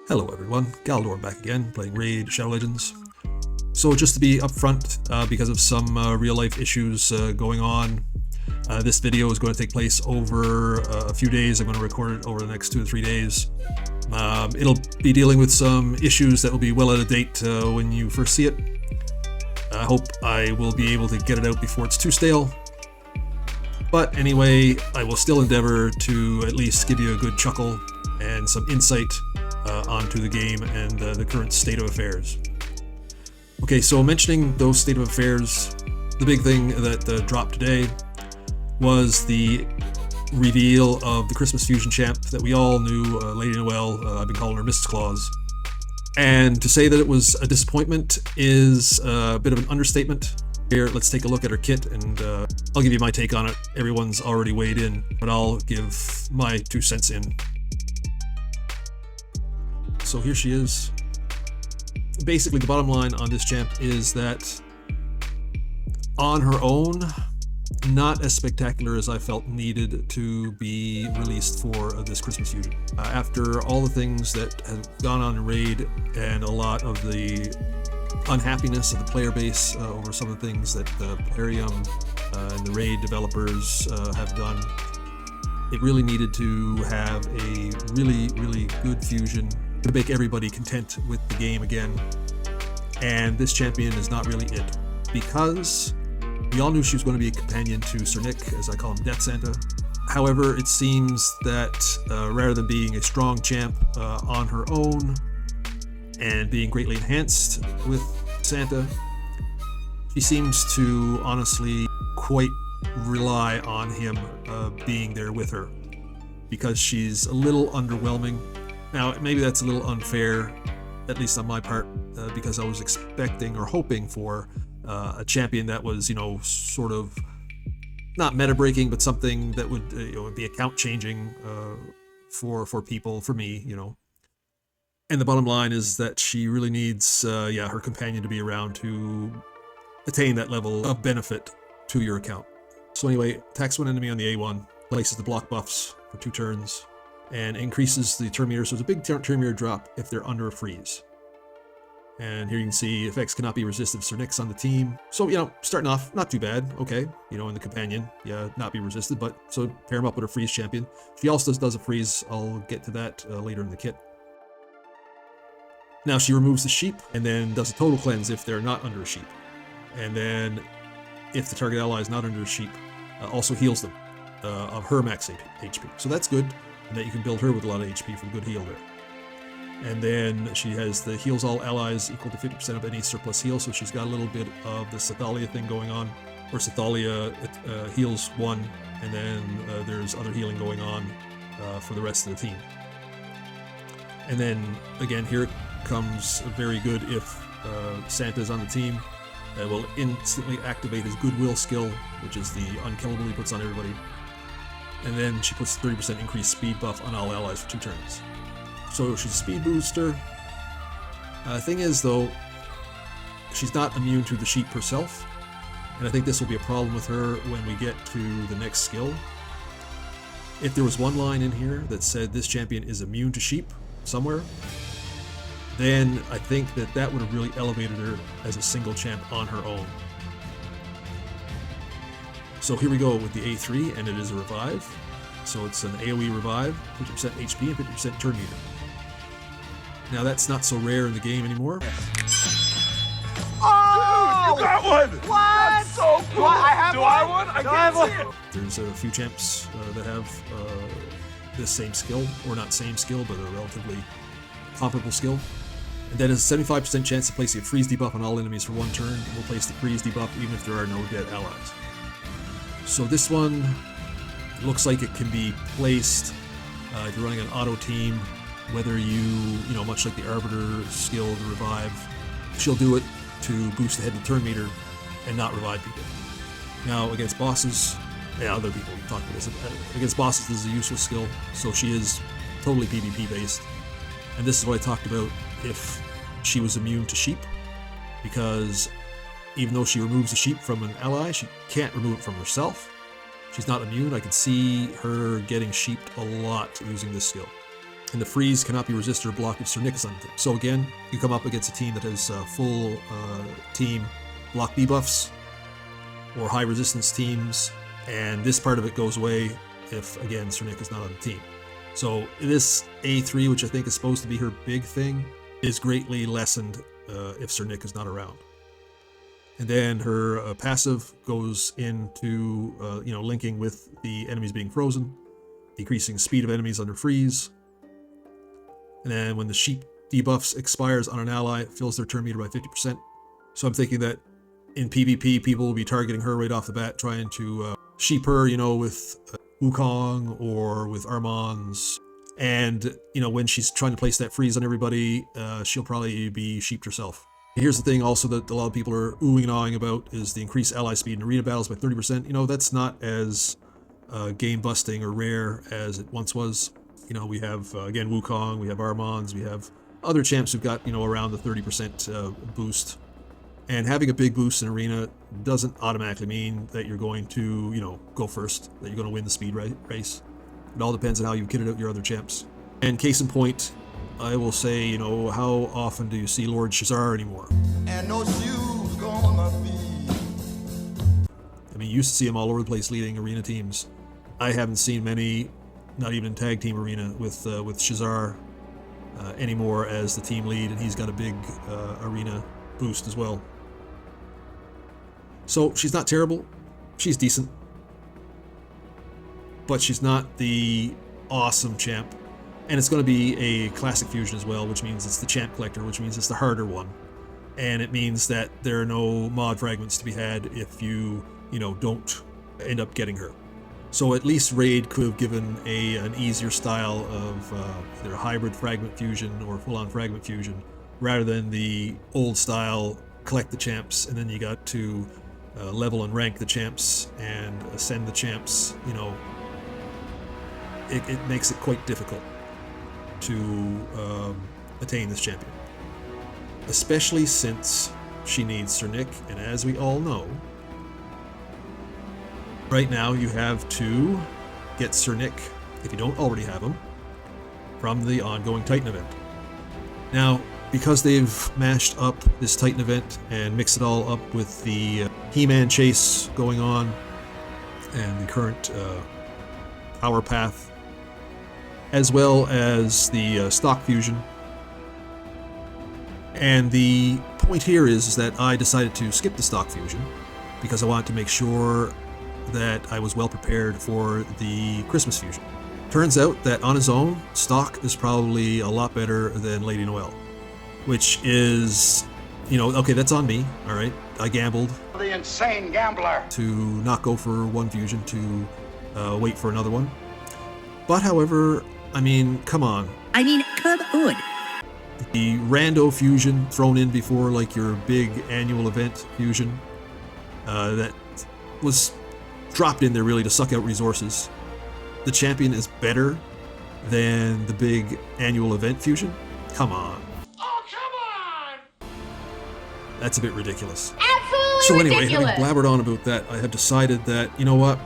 Hello everyone, Galidorn back again, playing Raid Shadow Legends. So just to be upfront, because of some real life issues going on, this video is going to take place over a few days. I'm going to record it over the next 2 to 3 days. It'll be dealing with some issues that will be well out of date when you first see it. I hope I will be able to get it out before it's too stale. But anyway, I will still endeavor to at least give you a good chuckle and some insight onto the game and the current state of affairs. Okay, so mentioning those state of affairs, the big thing that dropped today was the reveal of the Christmas Fusion champ that we all knew, Lady Noelle. I've been calling her Mrs. Claus. And to say that it was a disappointment is a bit of an understatement. Here, let's take a look at her kit, and I'll give you my take on it. Everyone's already weighed in, but I'll give my 2 cents in. So here she is. Basically, the bottom line on this champ is that on her own, not as spectacular as I felt needed to be released for this Christmas Fusion. After all the things that have gone on in Raid and a lot of the unhappiness of the player base over some of the things that Fesliyan and the Raid developers have done, it really needed to have a really good fusion to make everybody content with the game again. And this champion is not really it, because we all knew she was going to be a companion to Sir Nick, as I call him, Death Santa. However, it seems that rather than being a strong champ on her own and being greatly enhanced with Santa, she seems to honestly quite rely on him being there with her, because she's a little underwhelming. Now, maybe that's a little unfair, at least on my part, because I was expecting or hoping for a champion that was, sort of not meta-breaking, but something that would be account-changing for people, for me, And the bottom line is that she really needs, her companion to be around to attain that level of benefit to your account. So anyway, attacks one enemy on the A1, places the block buffs for 2 turns, and increases the turn meter, so it's a big turn meter drop if they're under a freeze. And here you can see effects cannot be resisted if Sir Nick's on the team. So, starting off, not too bad, okay. In the companion, not be resisted, but so pair him up with a freeze champion. She also does a freeze, I'll get to that later in the kit. Now she removes the sheep, and then does a total cleanse if they're not under a sheep. And then, if the target ally is not under a sheep, also heals them of her max HP. So that's good. And that you can build her with a lot of HP for good heal there. And then she has the heals all allies equal to 50% of any surplus heal, so she's got a little bit of the Sethalia thing going on, where Sethalia heals 1, and then there's other healing going on for the rest of the team. And then, again, here it comes very good if Santa's on the team. It will instantly activate his Goodwill skill, which is the unkillable he puts on everybody. And then she puts 30% increased speed buff on all allies for 2 turns. So she's a speed booster. Thing is, though, she's not immune to the sheep herself, and I think this will be a problem with her when we get to the next skill. If there was one line in here that said this champion is immune to sheep somewhere, then I think that would have really elevated her as a single champ on her own. So here we go with the A3, and it is a revive. So it's an AoE revive, 50% HP and 50% turn meter. Now that's not so rare in the game anymore. Oh! You got one! What? That's so cool! What? I have Do one? I have one? I can't see it! There's a few champs that have this same skill, or not same skill, but a relatively comparable skill. And then has a 75% chance to place a freeze debuff on all enemies for 1 turn. It will place the freeze debuff even if there are no dead allies. So this one looks like it can be placed if you're running an auto team, whether much like the Arbiter skill, the revive, she'll do it to boost the head to turn meter and not revive people. Now against bosses, other people talk about this, against bosses this is a useless skill, so she is totally PvP based. And this is what I talked about if she was immune to sheep, because even though she removes the sheep from an ally, she can't remove it from herself. She's not immune. I can see her getting sheeped a lot using this skill. and the freeze cannot be resisted or blocked if Sir Nick is on the team. So again, you come up against a team that has full team block debuffs or high resistance teams, and this part of it goes away if, again, Sir Nick is not on the team. So this A3, which I think is supposed to be her big thing, is greatly lessened if Sir Nick is not around. And then her passive goes into, linking with the enemies being frozen, decreasing speed of enemies under freeze. And then when the sheep debuffs expires on an ally, it fills their turn meter by 50%. So I'm thinking that in PvP, people will be targeting her right off the bat, trying to sheep her, with Wukong or with Armands. And, when she's trying to place that freeze on everybody, she'll probably be sheeped herself. Here's the thing also that a lot of people are oohing and awing about is the increased ally speed in arena battles by 30%. That's not as game busting or rare as it once was. We have, again, Wukong, we have Armands, we have other champs who've got, around the 30% boost. And having a big boost in arena doesn't automatically mean that you're going to, go first, that you're going to win the speed race. It all depends on how you've kitted out your other champs. And case in point, I will say, how often do you see Lord Shazar anymore? And no shoes gonna be. I mean, you used to see him all over the place leading arena teams. I haven't seen many, not even in tag team arena, with Shazar anymore as the team lead, and he's got a big arena boost as well. So she's not terrible. She's decent. But she's not the awesome champ. And it's going to be a classic fusion as well, which means it's the champ collector, which means it's the harder one. And it means that there are no mod fragments to be had if you, don't end up getting her. So at least Raid could have given an easier style of either hybrid fragment fusion or full-on fragment fusion, rather than the old style collect the champs and then you got to level and rank the champs and ascend the champs. It makes it quite difficult to attain this champion, especially since she needs Sir Nick, and as we all know, right now you have to get Sir Nick, if you don't already have him, from the ongoing Titan event. Now, because they've mashed up this Titan event and mixed it all up with the He-Man chase going on and the current power path, as well as the stock fusion. And the point here is that I decided to skip the stock fusion because I wanted to make sure that I was well prepared for the Christmas fusion. Turns out that on his own, stock is probably a lot better than Lady Noelle, which is, okay, that's on me, all right? I gambled. The insane gambler. To not go for one fusion, to wait for another one. But however, come on. Come on. The rando fusion thrown in before like your big annual event fusion that was dropped in there really to suck out resources. The champion is better than the big annual event fusion? Come on. Oh, come on! That's a bit ridiculous. Absolutely So anyway, ridiculous. having blabbered on about that, I have decided that, you know what?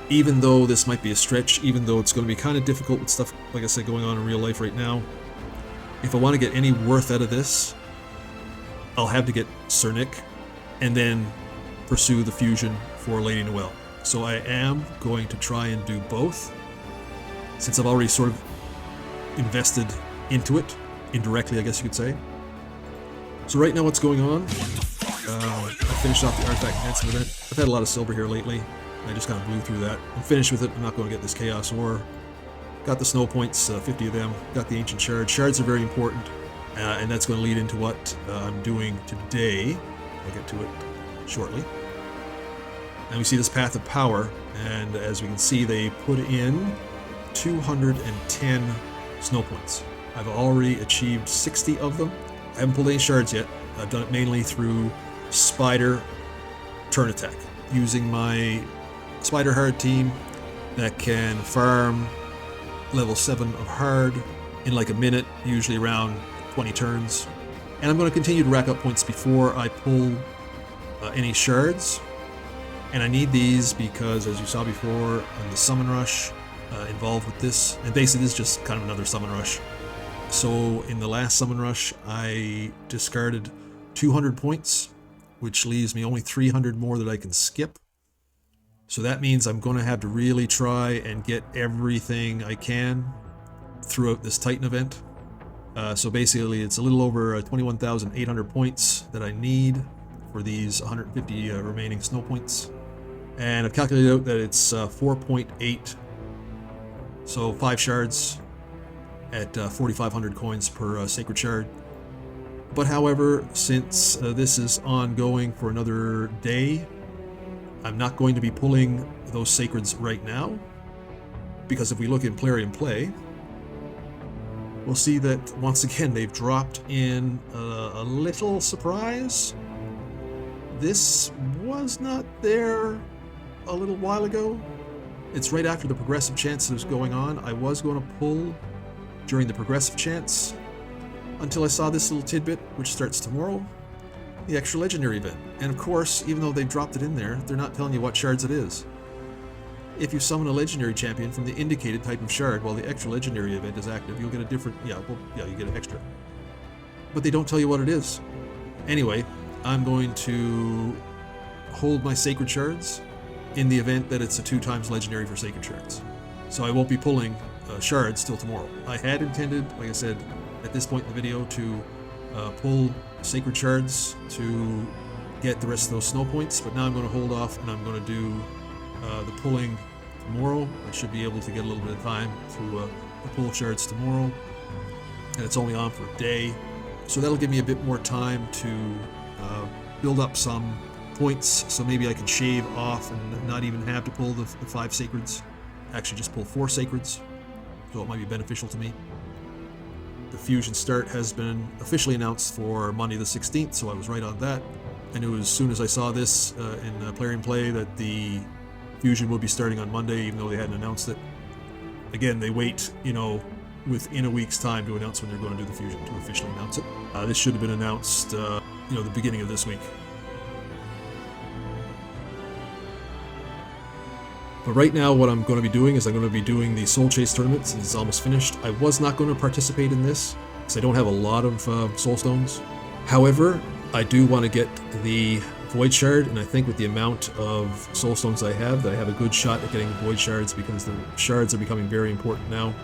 Even though this might be a stretch, even though it's going to be kind of difficult with stuff, like I said, going on in real life right now, if I want to get any worth out of this, I'll have to get Sir Nick and then pursue the fusion for Lady Noelle. So I am going to try and do both, since I've already sort of invested into it, indirectly I guess you could say. So right now what's going on, I finished off the Artifact Handsome event. I've had a lot of silver here lately. I just kind of blew through that. I'm finished with it. I'm not going to get this Chaos Ore. Got the snow points, 50 of them. Got the Ancient Shards. Shards are very important, and that's going to lead into what I'm doing today. I'll get to it shortly. And we see this Path of Power, and as we can see, they put in 210 snow points. I've already achieved 60 of them. I haven't pulled any shards yet. I've done it mainly through Spider turn attack, using my Spider Hard team that can farm level 7 of Hard in like a minute, usually around 20 turns. And I'm going to continue to rack up points before I pull any shards. And I need these because, as you saw before, in the Summon Rush, involved with this. And basically this is just kind of another summon rush. So in the last summon rush, I discarded 200 points, which leaves me only 300 more that I can skip. So that means I'm going to have to really try and get everything I can throughout this Titan event. So basically it's a little over 21,800 points that I need for these 150 remaining snow points. And I've calculated out that it's 4.8, so 5 shards at 4,500 coins per sacred shard. But however, since this is ongoing for another day, I'm not going to be pulling those sacreds right now, because if we look in Plarium Play, we'll see that once again they've dropped in a little surprise. This was not there a little while ago. It's right after the progressive chance that was going on. I was going to pull during the progressive chance until I saw this little tidbit, which starts tomorrow, the extra legendary event. And of course, even though they've dropped it in there, they're not telling you what shards it is. If you summon a legendary champion from the indicated type of shard while the extra legendary event is active, you'll get a different, you get an extra. But they don't tell you what it is. Anyway, I'm going to hold my sacred shards in the event that it's a 2 times legendary for sacred shards. So I won't be pulling shards till tomorrow. I had intended, like I said, at this point in the video to pull sacred shards to get the rest of those snow points, but now I'm going to hold off and I'm going to do the pulling tomorrow. I should be able to get a little bit of time to pull shards tomorrow, and it's only on for a day, so that'll give me a bit more time to build up some points, so maybe I can shave off and not even have to pull the 5 sacreds, actually just pull 4 sacreds, so it might be beneficial to me. The fusion start has been officially announced for Monday the 16th, so I was right on that. I knew as soon as I saw this in Plarium Play that the fusion would be starting on Monday, even though they hadn't announced it. Again, they wait, within a week's time to announce when they're going to do the fusion, to officially announce it. This should have been announced, the beginning of this week. But right now, what I'm going to be doing is I'm going to be doing the Soul Chase tournament since it's almost finished. I was not going to participate in this because I don't have a lot of Soul Stones. However, I do want to get the Void Shard, and I think with the amount of Soul Stones I have, that I have a good shot at getting the Void Shards, because the shards are becoming very important now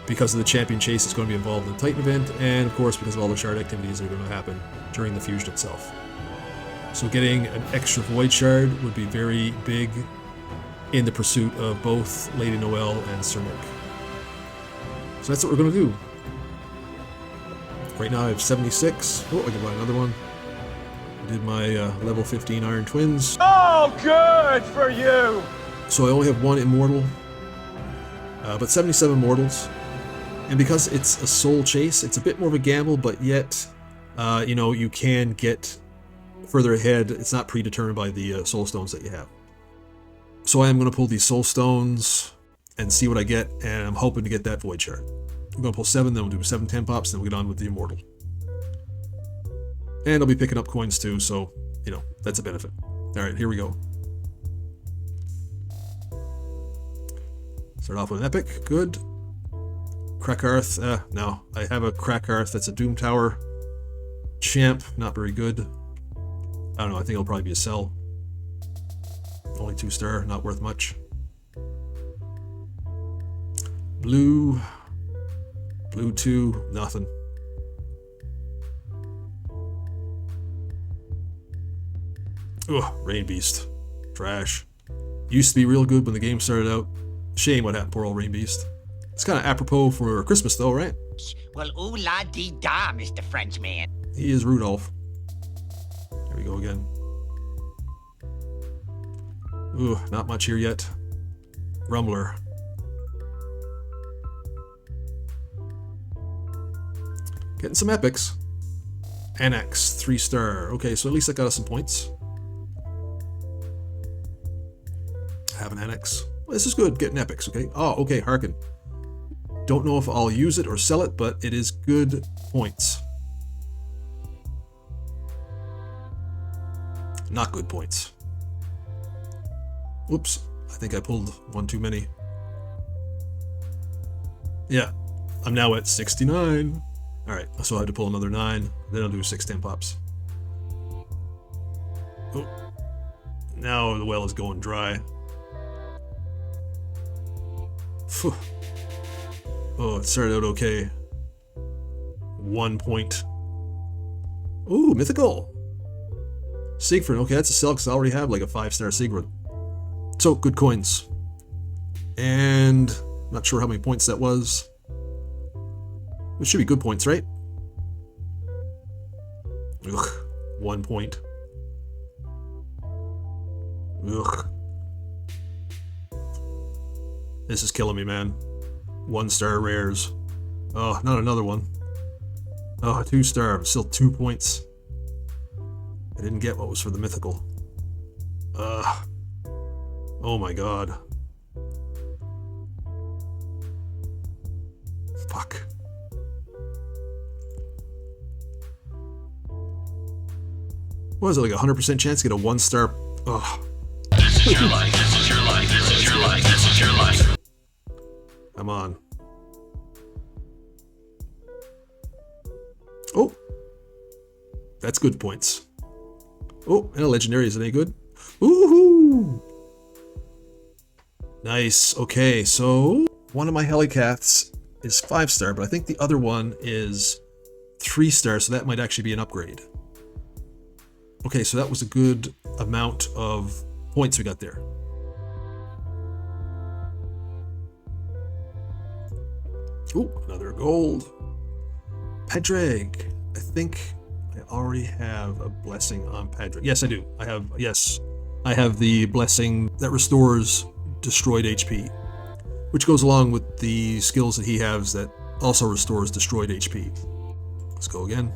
because of the Champion Chase that's going to be involved in the Titan event, and of course because of all the shard activities that are going to happen during the fusion itself. So getting an extra Void Shard would be very big in the pursuit of both Lady Noelle and Cernic. So that's what we're going to do. Right now I have 76. Oh, I can buy another one. I did my level 15 Iron Twins. Oh, good for you! So I only have 1 Immortal, but 77 Mortals. And because it's a Soul Chase, it's a bit more of a gamble, but yet, you can get further ahead. It's not predetermined by the Soul Stones that you have. So I am going to pull these Soul Stones and see what I get, and I'm hoping to get that Void Shard. I'm going to pull 7, then we'll do 7 10 pops, then we'll get on with the Immortal. And I'll be picking up coins too, so, that's a benefit. Alright, here we go. Start off with an Epic, good. Krakarth, no. I have a Krakarth that's a Doom Tower. Champ, not very good. I don't know, I think it'll probably be a Cell. Only 2-star, not worth much. Blue 2, nothing. Ugh, Rain Beast. Trash. Used to be real good when the game started out. Shame what happened, poor old Rain Beast. It's kind of apropos for Christmas though, right? Well, ooh la dee da, Mr. Frenchman. He is Rudolph. Here we go again. Ooh, not much here yet. Grumbler. Getting some epics. Annex, 3-star. Okay, so at least I got us some points. Have an Annex. Well, this is good, getting epics, okay? Oh, okay, Harken. Don't know if I'll use it or sell it, but it is good points. Not good points. Whoops, I think I pulled one too many. Yeah, I'm now at 69. All right, so I have to pull another 9. Then I'll do 6 10 pops. Oh, now the well is going dry. Phew. Oh, it started out okay. 1 point. Ooh, mythical. Siegfried. Okay, that's a sell because I already have like a 5-star Siegfried. So, good coins. And not sure how many points that was. It should be good points, right? Ugh, 1 point. Ugh. This is killing me, man. 1-star rares. Oh, not another one. Oh, 2-star. Still 2 points. I didn't get what was for the mythical. Oh my god. Fuck. What is it, like a 100% chance to get a 1-star? Ugh. This is your life, this is your life, this is your life, this is your life. Come on. Oh. That's good points. Oh, and a legendary, is it any good? Woohoo! Nice. Okay, so one of my Helicaths is 5-star, but I think the other one is 3-star, so that might actually be an upgrade. Okay, so that was a good amount of points we got there. Ooh, another gold. Padraig. I think I already have a blessing on Padraig. Yes, I do. I have the blessing that restores destroyed HP, which goes along with the skills that he has that also restores destroyed HP. Let's go again.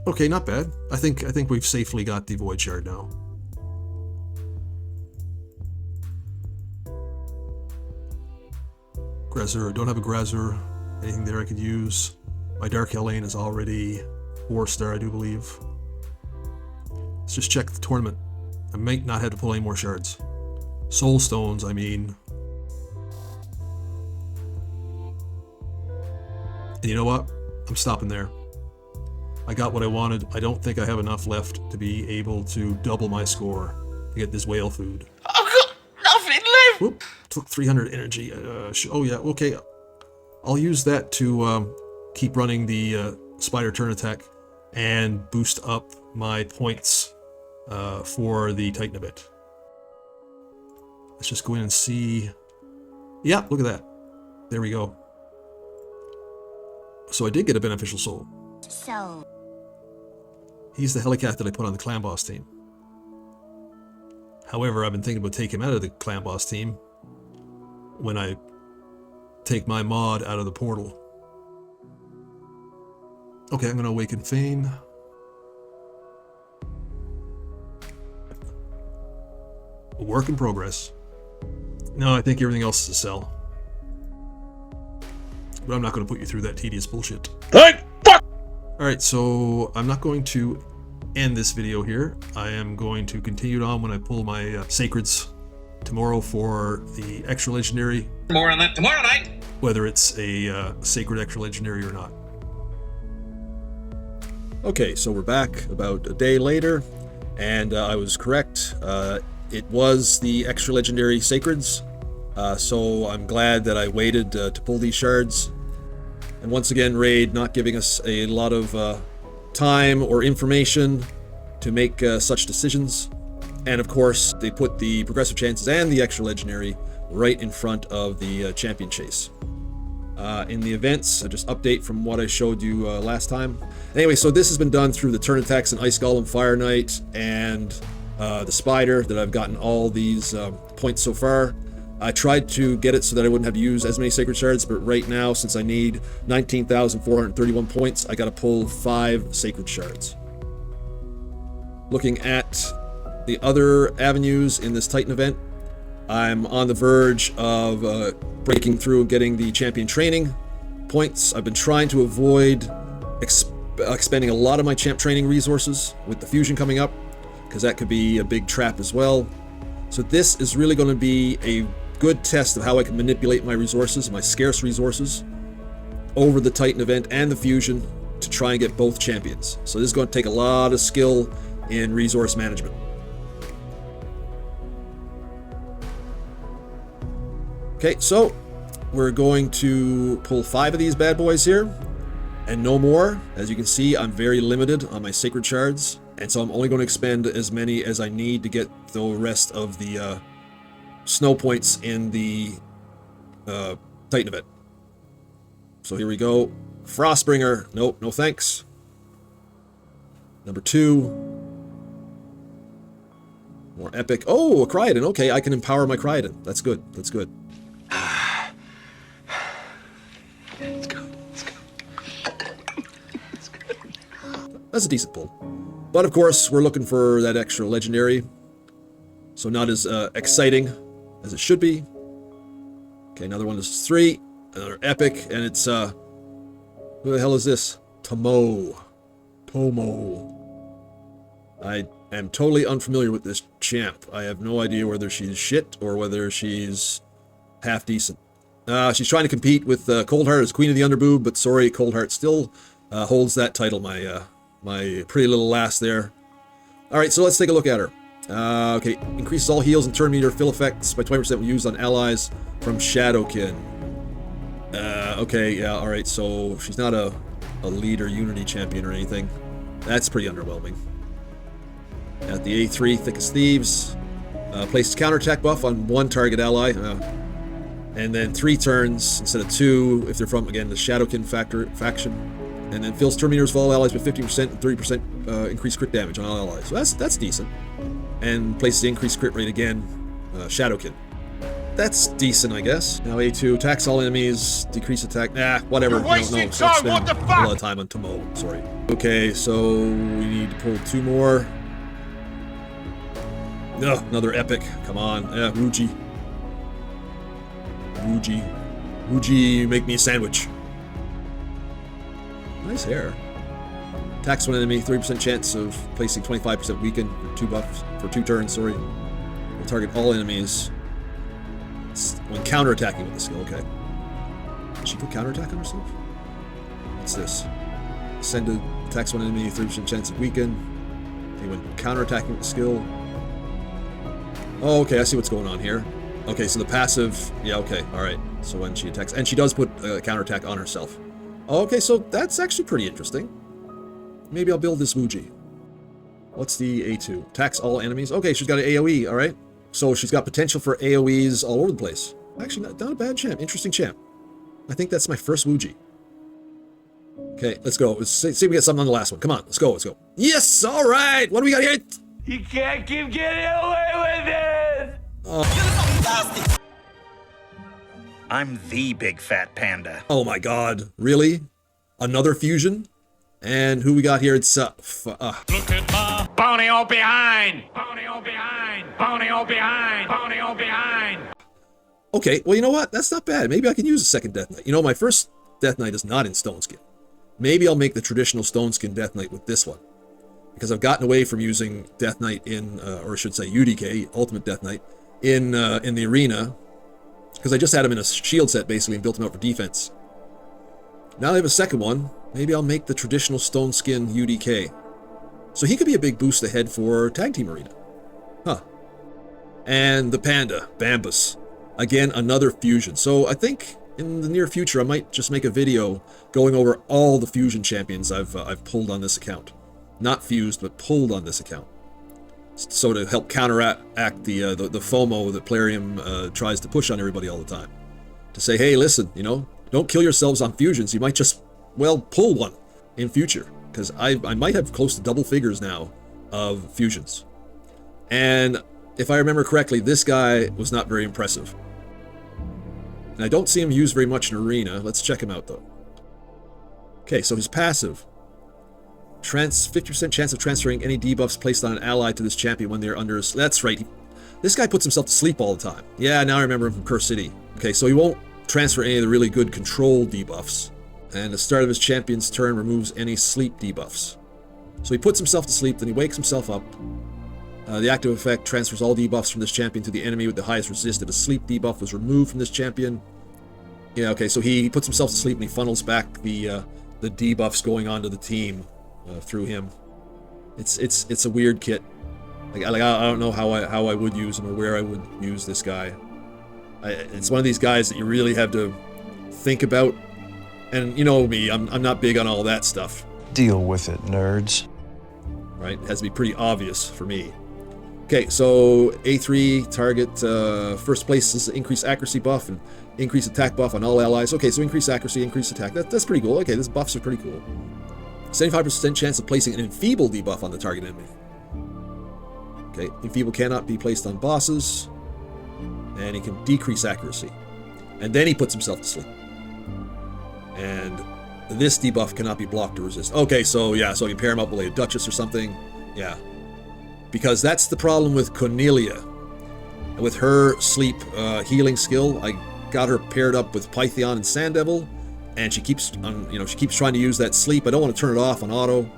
Okay, not bad. I think we've safely got the Void Shard now. Grazer, don't have a Grazer. Anything there I could use? My Dark Helene is already 4-star, I do believe. Let's just check the tournament. I might not have to pull any more shards. Soul Stones, I mean. And you know what? I'm stopping there. I got what I wanted. I don't think I have enough left to be able to double my score to get this whale food. I've got nothing left. Whoop, took 300 energy. Oh yeah, okay. I'll use that to keep running the spider turn attack and boost up my points for the Titan a bit. Let's just go in and see. Yeah, look at that. There we go. So I did get a beneficial soul. So, He's the Helicath that I put on the clan boss team. However, I've been thinking about taking him out of the clan boss team when I take my mod out of the portal. Okay, I'm going to awaken Fane. A work in progress. No, I think everything else is a sell. But I'm not going to put you through that tedious bullshit. Thank fuck! Alright, so I'm not going to end this video here. I am going to continue it on when I pull my Sacreds tomorrow for the extra legendary. More on that tomorrow night. Whether it's a sacred extra legendary or not. Okay, so we're back about a day later, and I was correct. It was the extra legendary sacreds, so I'm glad that I waited to pull these shards. And once again, Raid not giving us a lot of time or information to make such decisions. And of course, they put the progressive chances and the extra legendary right in front of the champion chase. In the events, I just update from what I showed you last time. Anyway, so this has been done through the turn attacks and Ice Golem, Fire Knight, and the Spider that I've gotten all these points so far. I tried to get it so that I wouldn't have to use as many Sacred Shards, but right now, since I need 19,431 points, I gotta pull 5 Sacred Shards. Looking at the other avenues in this Titan event, I'm on the verge of breaking through and getting the champion training points. I've been trying to avoid expending a lot of my champ training resources with the fusion coming up, because that could be a big trap as well. So this is really going to be a good test of how I can manipulate my resources, my scarce resources, over the Titan event and the fusion to try and get both champions. So this is going to take a lot of skill in resource management. Okay, so we're going to pull 5 of these bad boys here, and no more. As you can see, I'm very limited on my sacred shards, and so I'm only going to expend as many as I need to get the rest of the snow points in the Titan event. So here we go. Frostbringer. Nope, no thanks. Number 2. More epic. Oh, a Cryodan. Okay, I can empower my Cryodan. That's good. That's good. Let's go. Let's go. Let's go. That's a decent pull. But of course, we're looking for that extra legendary. So not as exciting as it should be. Okay, another one is 3. Another epic, and it's who the hell is this? Tomo. I am totally unfamiliar with this champ. I have no idea whether she's shit or whether she's half decent. She's trying to compete with Coldheart as Queen of the Underboob, but sorry, Coldheart still holds that title. My pretty little lass there. All right, so let's take a look at her. Okay, increases all heals and turn meter fill effects by 20% when used on allies from Shadowkin. Okay, yeah, all right, so she's not a leader Unity champion or anything. That's pretty underwhelming. At the A3, Thick as Thieves. Places counterattack buff on 1 target ally. And then 3 turns instead of 2 if they're from, again, the Shadowkin faction. And then fills turn meters of all allies with 50% and 30% increased crit damage on all allies. So that's decent. And places the increased crit rate again, Shadowkin. That's decent, I guess. Now A2, attacks all enemies, decrease attack. Whatever. You're wasting so time, what the a fuck? lot of time on Tomo, sorry. Okay, so we need to pull 2 more. Ugh, another epic. Come on. Yeah, Wuji. Wuji, make me a sandwich. Nice hair. Attacks one enemy, 30% chance of placing 25% weaken for 2 buffs, for 2 turns, sorry. Will target all enemies when counterattacking with the skill, okay. Did she put counterattack on herself? What's this? Ascended, attacks one enemy, 30% chance of weaken. Okay, when counterattacking with the skill. Oh, okay, I see what's going on here. Okay, so the passive, yeah, okay, alright. So when she attacks, and she does put counterattack on herself. Okay, so that's actually pretty interesting. Maybe I'll build this Wuji. What's the A2? Attacks all enemies. Okay, she's got an AoE, alright. So she's got potential for AoEs all over the place. Actually, not a bad champ. Interesting champ. I think that's my first Wuji. Okay, let's go. Let's see if we get something on the last one. Come on, let's go, let's go. Yes, alright! What do we got here? You can't keep getting away with it! I'm the big fat panda. Oh my god, really? Another fusion? And who we got here? It's Look at my pony all behind! Pony all behind! Pony all behind! Pony all behind! okay, well, you know what? That's not bad. Maybe I can use a second Death Knight. You know, my first Death Knight is not in Stone Skin. Maybe I'll make the traditional Stone Skin Death Knight with this one. Because I've gotten away from using Death Knight in, or I should say UDK, Ultimate Death Knight, in the arena. Because I just had him in a shield set, basically, and built him out for defense. Now I have a second one. Maybe I'll make the traditional Stone Skin UDK. So he could be a big boost ahead for Tag Team Arena. Huh. And the Panda, Bambus. Again, another fusion. So I think in the near future, I might just make a video going over all the fusion champions I've pulled on this account. Not fused, but pulled on this account. So to help counteract the FOMO that Plarium tries to push on everybody all the time. To say, hey, listen, you know, don't kill yourselves on fusions. You might just, well, pull one in future. Because I might have close to double figures now of fusions. And if I remember correctly, this guy was not very impressive. And I don't see him used very much in Arena. Let's check him out, though. Okay, so his passive. 50% chance of transferring any debuffs placed on an ally to this champion when they're under... That's right. This guy puts himself to sleep all the time. Yeah, now I remember him from Curse City. Okay, so he won't transfer any of the really good control debuffs. And the start of his champion's turn removes any sleep debuffs. So he puts himself to sleep, then he wakes himself up. The active effect transfers all debuffs from this champion to the enemy with the highest resist. If a sleep debuff was removed from this champion. Yeah, okay, so he puts himself to sleep and he funnels back the debuffs going onto the team through him. It's a weird kit. Like I don't know how I would use him or where I would use this guy. It's one of these guys that you really have to think about. And you know me, I'm not big on all that stuff. Deal with it, nerds. Right? It has to be pretty obvious for me. Okay, so A3 target first place is increased accuracy buff and increased attack buff on all allies. Okay, so increased accuracy, increased attack. That's pretty cool. Okay, these buffs are pretty cool. 75% chance of placing an enfeeble debuff on the target enemy. Okay, enfeeble cannot be placed on bosses, and he can decrease accuracy. And then he puts himself to sleep. And this debuff cannot be blocked or resist. Okay, so yeah, so I can pair him up with a Duchess or something. Yeah. Because that's the problem with Cornelia. With her sleep healing skill, I got her paired up with Pythion and Sand Devil, and she keeps trying to use that sleep. I don't want to turn it off on auto,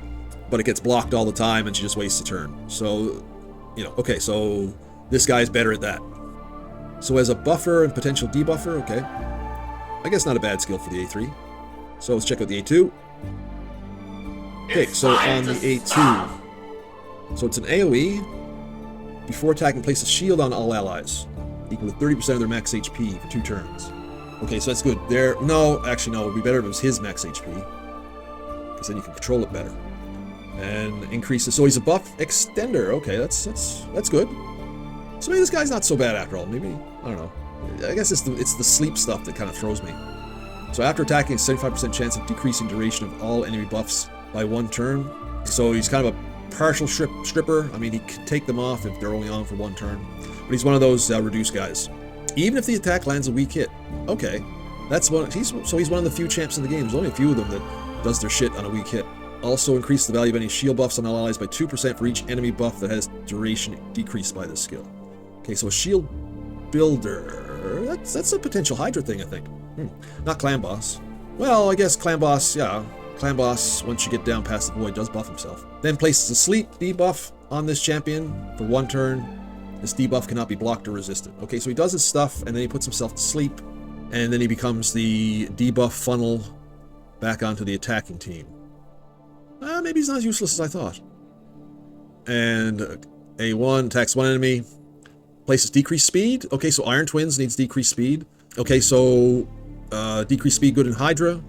but it gets blocked all the time, and she just wastes a turn. So, okay, so this guy's better at that. So as a buffer and potential debuffer, okay, I guess not a bad skill for the A3. So let's check out the A2. Okay, so on the A2. So it's an AoE. Before attacking, place a shield on all allies, equal to 30% of their max HP for 2 turns. Okay, so that's good. No, actually no, it would be better if it was his max HP, because then you can control it better. And increases. So he's a buff extender. Okay, that's good. So maybe this guy's not so bad after all. Maybe, I don't know. I guess it's the sleep stuff that kind of throws me. So after attacking, a 75% chance of decreasing duration of all enemy buffs by 1 turn. So he's kind of a partial stripper. I mean, he can take them off if they're only on for 1 turn. But he's one of those reduced guys. Even if the attack lands a weak hit. Okay. That's one. He's one of the few champs in the game. There's only a few of them that does their shit on a weak hit. Also increase the value of any shield buffs on all allies by 2% for each enemy buff that has duration decreased by this skill. Okay, so a shield builder. That's a potential Hydra thing, I think. Not Clan Boss. Well, I guess Clan Boss, yeah. Clan Boss, once you get down past the void, does buff himself. Then places a sleep debuff on this champion for 1 turn. This debuff cannot be blocked or resisted. Okay, so he does his stuff, and then he puts himself to sleep, and then he becomes the debuff funnel back onto the attacking team. Maybe he's not as useless as I thought. And A1 attacks 1 enemy. Places decreased speed. Okay, so Iron Twins needs decreased speed. Okay, so decreased speed good in Hydra.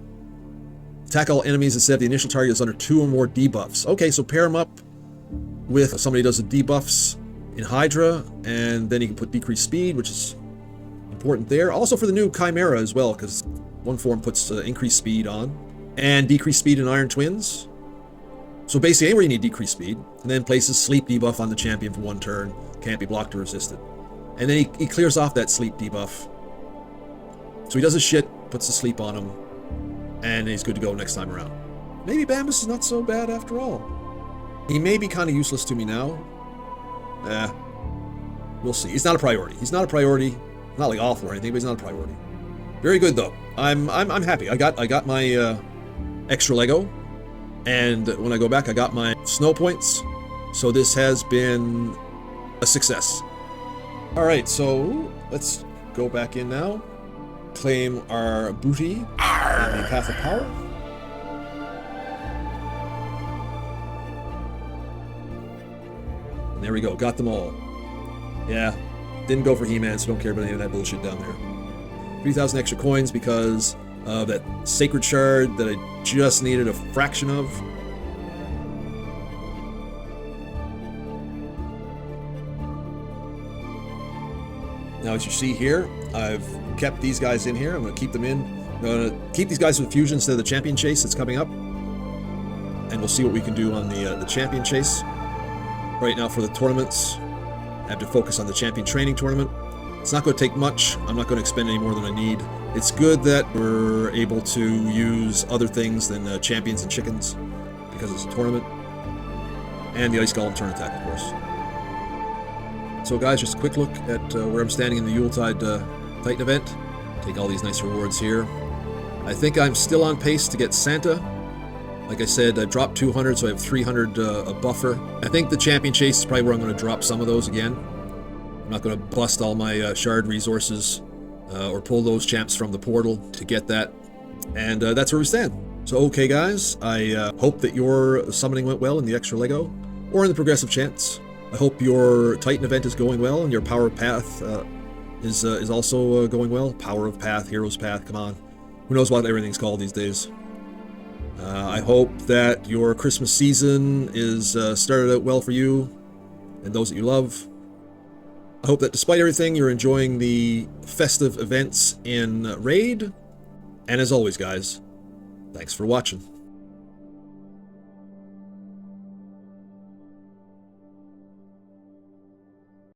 Attack all enemies instead of the initial target is under 2 or more debuffs. Okay, so pair him up with somebody who does the debuffs in Hydra, and then he can put decreased speed, which is important there. Also for the new Chimera as well, because one form puts increased speed on, and decreased speed in Iron Twins. So basically anywhere you need decreased speed, and then places sleep debuff on the champion for 1 turn, can't be blocked or resisted. And then he clears off that sleep debuff. So he does his shit, puts the sleep on him, and he's good to go next time around. Maybe Bambus is not so bad after all. He may be kind of useless to me now. We'll see. He's not a priority. He's not a priority. Not like awful or anything, but he's not a priority. Very good though. I'm happy. I got my extra Lego, and when I go back, I got my snow points. So this has been a success. All right, so let's go back in now. Claim our booty on the Path of Power. And there we go, got them all. Yeah, didn't go for He-Man, so don't care about any of that bullshit down there. 3,000 extra coins because of that Sacred Shard that I just needed a fraction of. Now, as you see here, I've kept these guys in here. I'm going to keep them in. I'm going to keep these guys with fusion instead of the champion chase that's coming up. And we'll see what we can do on the champion chase. Right now for the tournaments, I have to focus on the champion training tournament. It's not going to take much. I'm not going to expend any more than I need. It's good that we're able to use other things than champions and chickens because it's a tournament. And the Ice Golem turn attack, of course. So guys, just a quick look at where I'm standing in the Yuletide Titan event. Take all these nice rewards here. I think I'm still on pace to get Santa Like I said, I dropped 200, so I have 300 a buffer. I think the champion chase is probably where I'm going to drop some of those again. I'm not going to bust all my shard resources or pull those champs from the portal to get that. And that's where we stand. So, okay, guys, I hope that your summoning went well in the extra Lego or in the progressive chants. I hope your Titan event is going well and your Power of Path is also going well. Power of Path, Hero's Path, come on. Who knows what everything's called these days. I hope that your Christmas season is started out well for you and those that you love. I hope that despite everything, you're enjoying the festive events in Raid. And as always, guys, thanks for watching.